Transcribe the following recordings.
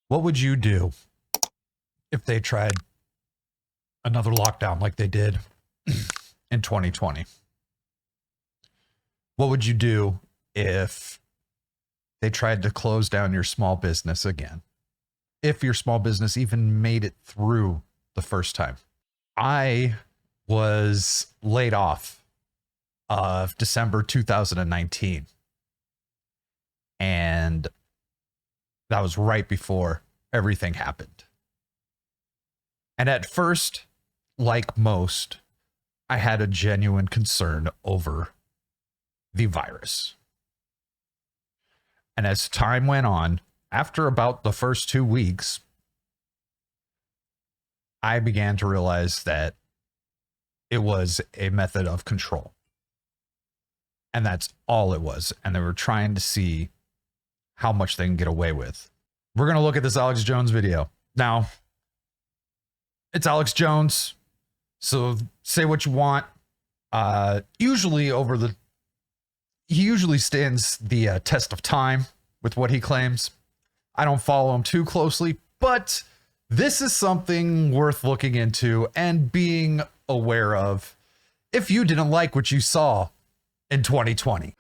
What would you do if they tried another lockdown like they did in 2020? What would you do if they tried to close down your small business again? If your small business even made it through the first time. I was laid off of December 2019. And that was right before everything happened. And at first, like most, I had a genuine concern over the virus. And as time went on, after about the first 2 weeks, I began to realize that it was a method of control. And that's all it was. And they were trying to see how much they can get away with. We're going to look at this Alex Jones video. Now, it's Alex Jones, so say what you want. He usually stands the test of time with what he claims. I don't follow him too closely, but this is something worth looking into and being aware of if you didn't like what you saw in 2020.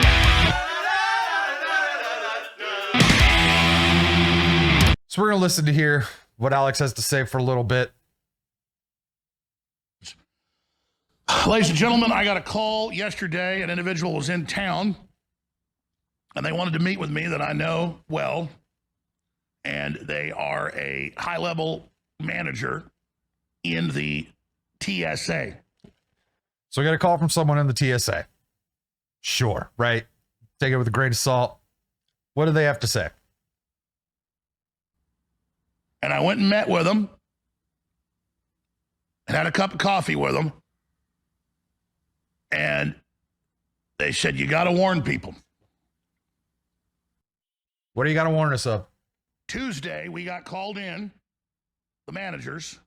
So we're going to listen to hear what Alex has to say for a little bit. Ladies and gentlemen, I got a call yesterday. An individual was in town, and they wanted to meet with me that I know well, and they are a high-level manager in the TSA. So I got a call from someone in the TSA. Sure, right? Take it with a grain of salt. What do they have to say? And I went and met with them and had a cup of coffee with them. And they said, you got to warn people. What do you got to warn us of? Tuesday, we got called in, the managers,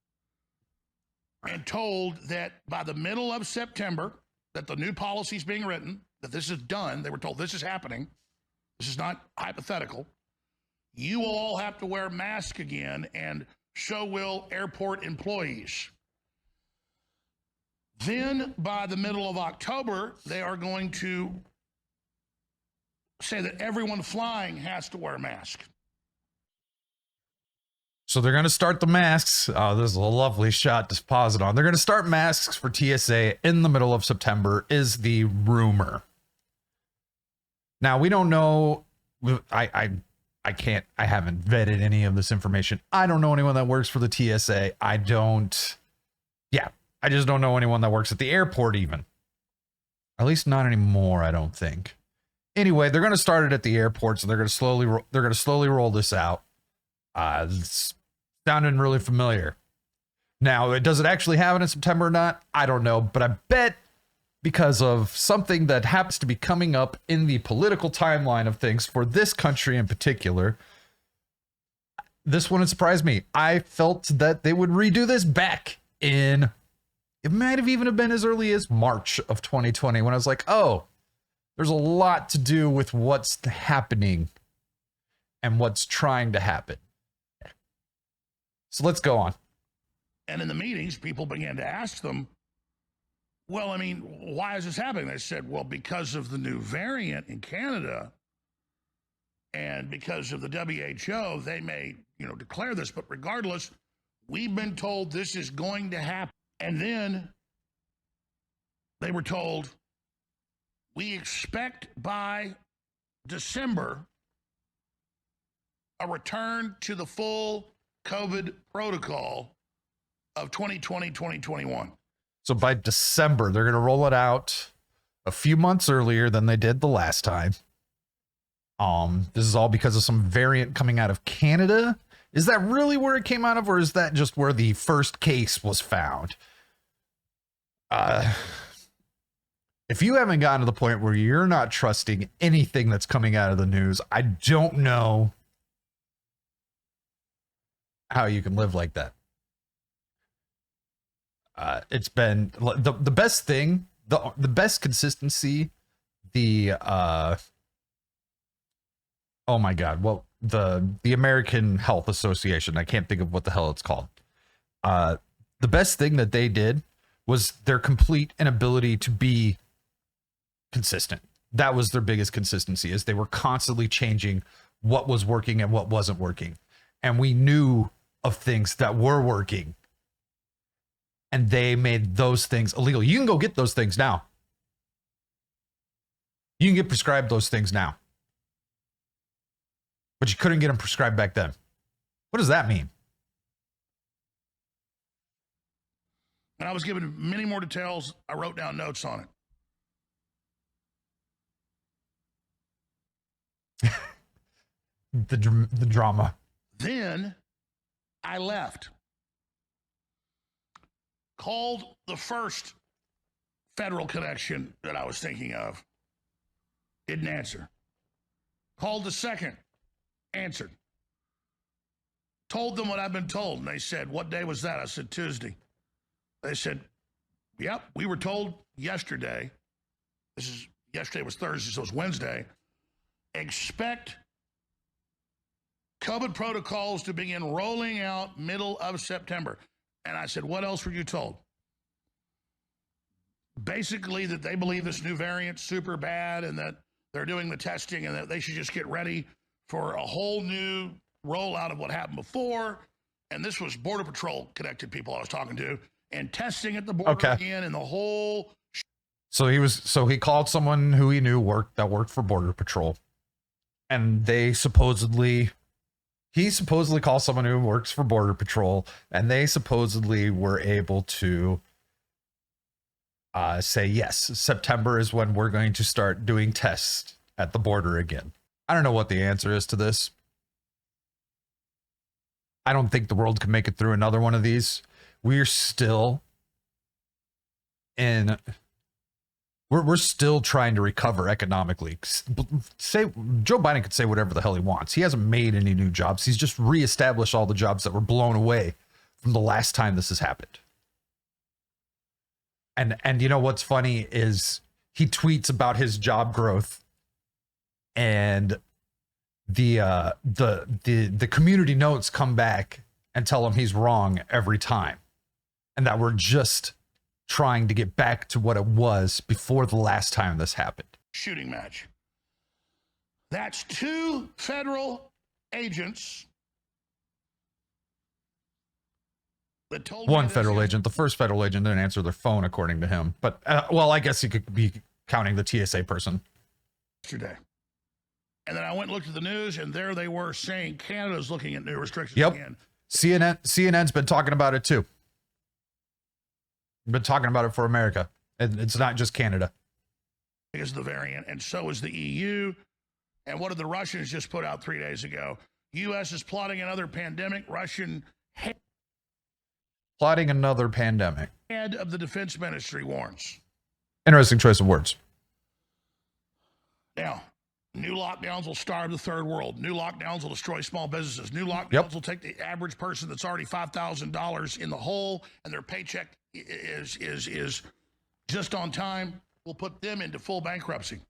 and told that by the middle of September, that the new policy is being written, that this is done. They were told this is happening. This is not hypothetical. You will all have to wear masks again, and so will airport employees. Then by the middle of October, they are going to say that everyone flying has to wear a mask. So they're going to start the masks. Oh, this is a lovely shot to pause it on. They're going to start masks for TSA in the middle of September is the rumor. Now, we don't know. I haven't vetted any of this information. I don't know anyone that works for the TSA. I just don't know anyone that works at the airport even. At least not anymore, I don't think. Anyway, they're going to start it at the airports, and they're going to slowly roll this out. It's sounding really familiar. Now, does it actually happen in September or not? I don't know, but I bet because of something that happens to be coming up in the political timeline of things for this country in particular, this wouldn't surprise me. I felt that they would redo this back in, it might have even been as early as March of 2020 when I was like, oh, there's a lot to do with what's happening and what's trying to happen. So let's go on. And in the meetings, people began to ask them, well, I mean, why is this happening? They said, well, because of the new variant in Canada and because of the WHO, they may, declare this. But regardless, we've been told this is going to happen. And then they were told, we expect by December a return to the full COVID protocol of 2020, 2021. So by December, they're going to roll it out a few months earlier than they did the last time. This is all because of some variant coming out of Canada. Is that really where it came out of, or is that just where the first case was found? If you haven't gotten to the point where you're not trusting anything that's coming out of the news, I don't know how you can live like that. It's been the best thing, the best consistency, oh my God, the American Health Association. I can't think of what the hell it's called. The best thing that they did was their complete inability to be consistent. That was their biggest consistency, is they were constantly changing what was working and what wasn't working. And we knew of things that were working, and they made those things illegal. You can go get those things now. You can get prescribed those things now. But you couldn't get them prescribed back then. What does that mean? And I was given many more details. I wrote down notes on it. The drama. Then I left. Called the first federal connection that I was thinking of. Didn't answer. Called the second. Answered. Told them what I've been told. And they said, what day was that? I said, Tuesday. They said, yep, we were told yesterday. Yesterday was Thursday, so it was Wednesday. Expect COVID protocols to begin rolling out middle of September. And I said, what else were you told? Basically that they believe this new variant's super bad and that they're doing the testing and that they should just get ready for a whole new rollout of what happened before. And this was Border Patrol connected people I was talking to, and testing at the border again and the whole. So he called someone who he knew worked for Border Patrol. And he supposedly called someone who works for Border Patrol, and they supposedly were able to say, yes, September is when we're going to start doing tests at the border again. I don't know what the answer is to this. I don't think the world can make it through another one of these. We're still we're still trying to recover economically. Say Joe Biden could say whatever the hell he wants. He hasn't made any new jobs. He's just reestablished all the jobs that were blown away from the last time this has happened. And you know what's funny is he tweets about his job growth, and the community notes come back and tell him he's wrong every time, and that we're just trying to get back to what it was before the last time this happened. Shooting match. That's 2 federal agents that told one federal agent. The first federal agent didn't answer their phone, according to him. But, well, I guess you could be counting the TSA person. Yesterday. And then I went and looked at the news, and there they were saying Canada's looking at new restrictions again. CNN's been talking about it too. Been talking about it for America. And it's not just Canada. Is the variant, and so is the EU. And what did the Russians just put out 3 days ago? U.S. is plotting another pandemic. Russian Plotting another pandemic. Head of the Defense Ministry warns. Interesting choice of words. Now, new lockdowns will starve the third world. New lockdowns will destroy small businesses. New lockdowns will take the average person that's already $5,000 in the hole, and their paycheck is just on time. We'll put them into full bankruptcy.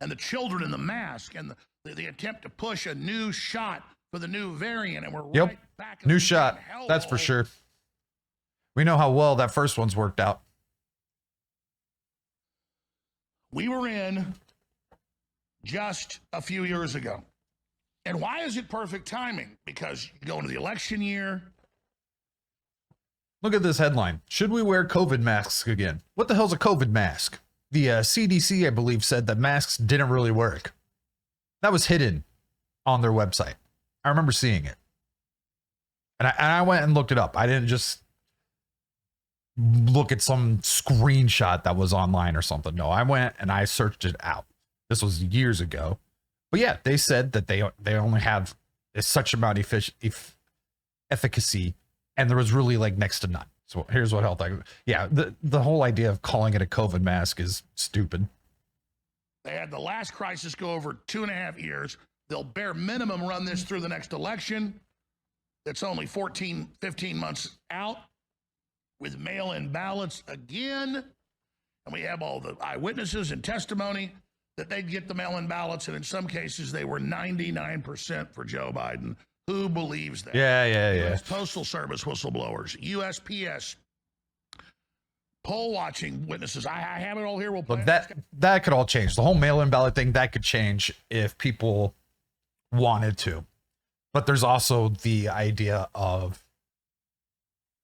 And the children in the mask and the attempt to push a new shot for the new variant, and we're right back in new the shot. That's for sure. We know how well that first one's worked out. We were in just a few years ago. And why is it perfect timing? Because you go into the election year. Look at this headline. Should we wear COVID masks again? What the hell's a COVID mask? The CDC, I believe, said that masks didn't really work. That was hidden on their website. I remember seeing it. And I went and looked it up. I didn't just look at some screenshot that was online or something. No, I went and I searched it out. This was years ago. But yeah, they said that they only have such amount of efficacy, and there was really like next to none. So here's what health. Yeah, the whole idea of calling it a COVID mask is stupid. They had the last crisis go over 2.5 years. They'll bare minimum run this through the next election. That's only 14, 15 months out, with mail-in ballots again. And we have all the eyewitnesses and testimony. that they'd get the mail-in ballots, and in some cases they were 99% for Joe Biden. Who believes that? Yeah. US Postal Service whistleblowers, USPS, poll watching witnesses. I have it all here. We'll play Look, that could all change. The whole mail-in ballot thing, that could change if people wanted to. But there's also the idea of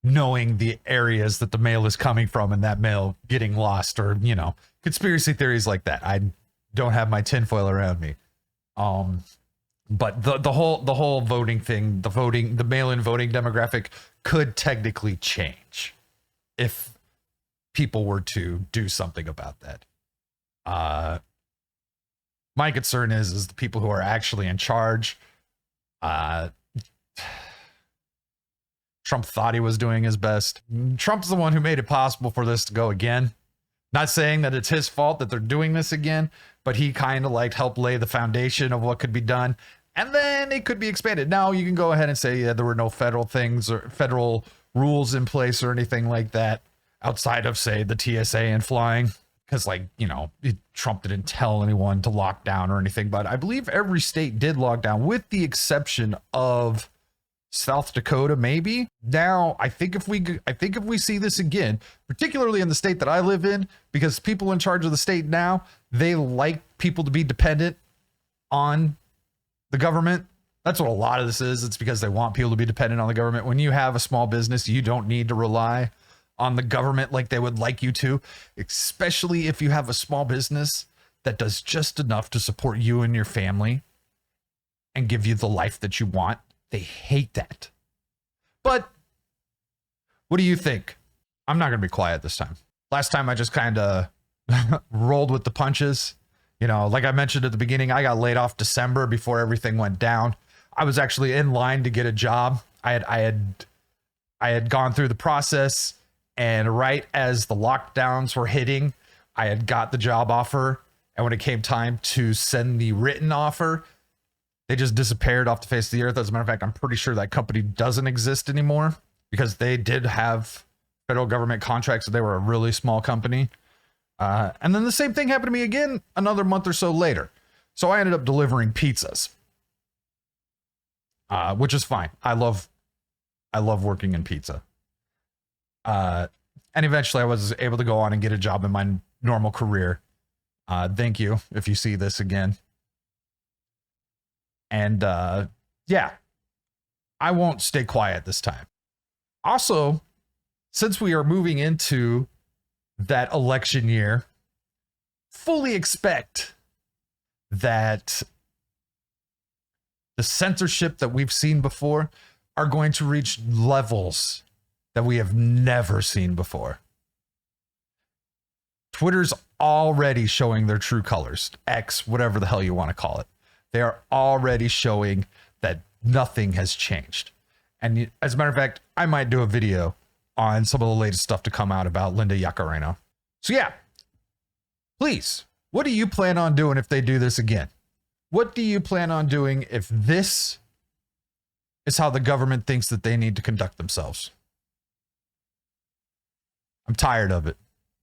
knowing the areas that the mail is coming from and that mail getting lost, or, you know, conspiracy theories like that. I don't have my tinfoil around me. But the whole voting thing, the mail-in voting demographic could technically change if people were to do something about that. My concern is the people who are actually in charge. Trump thought he was doing his best. Trump's the one who made it possible for this to go again. Not saying that it's his fault that they're doing this again, but he kind of like helped lay the foundation of what could be done. And then it could be expanded. Now you can go ahead and say, yeah, there were no federal things or federal rules in place or anything like that outside of, say, the TSA and flying. Because, like, you know, Trump didn't tell anyone to lock down or anything. But I believe every state did lock down, with the exception of South Dakota, maybe. Now, I think if we see this again, particularly in the state that I live in, because people in charge of the state now, they like people to be dependent on the government. That's what a lot of this is. It's because they want people to be dependent on the government. When you have a small business, you don't need to rely on the government like they would like you to, especially if you have a small business that does just enough to support you and your family and give you the life that you want. They hate that. But what do you think? I'm not going to be quiet this time. Last time I just kind of rolled with the punches. You know, like I mentioned at the beginning, I got laid off December before everything went down. I was actually in line to get a job. I had gone through the process, and right as the lockdowns were hitting, I had got the job offer. And when it came time to send the written offer, they just disappeared off the face of the earth. As a matter of fact, I'm pretty sure that company doesn't exist anymore, because they did have federal government contracts. So they were a really small company. And then the same thing happened to me again another month or so later. So I ended up delivering pizzas, which is fine. I love working in pizza. And eventually I was able to go on and get a job in my normal career. Thank you if you see this again. And yeah, I won't stay quiet this time. Also, since we are moving into that election year, fully expect that the censorship that we've seen before are going to reach levels that we have never seen before. Twitter's already showing their true colors. X, whatever the hell you want to call it. They are already showing that nothing has changed. And as a matter of fact, I might do a video on some of the latest stuff to come out about Linda Yaccarino. So yeah, please, what do you plan on doing if they do this again? What do you plan on doing if this is how the government thinks that they need to conduct themselves? I'm tired of it.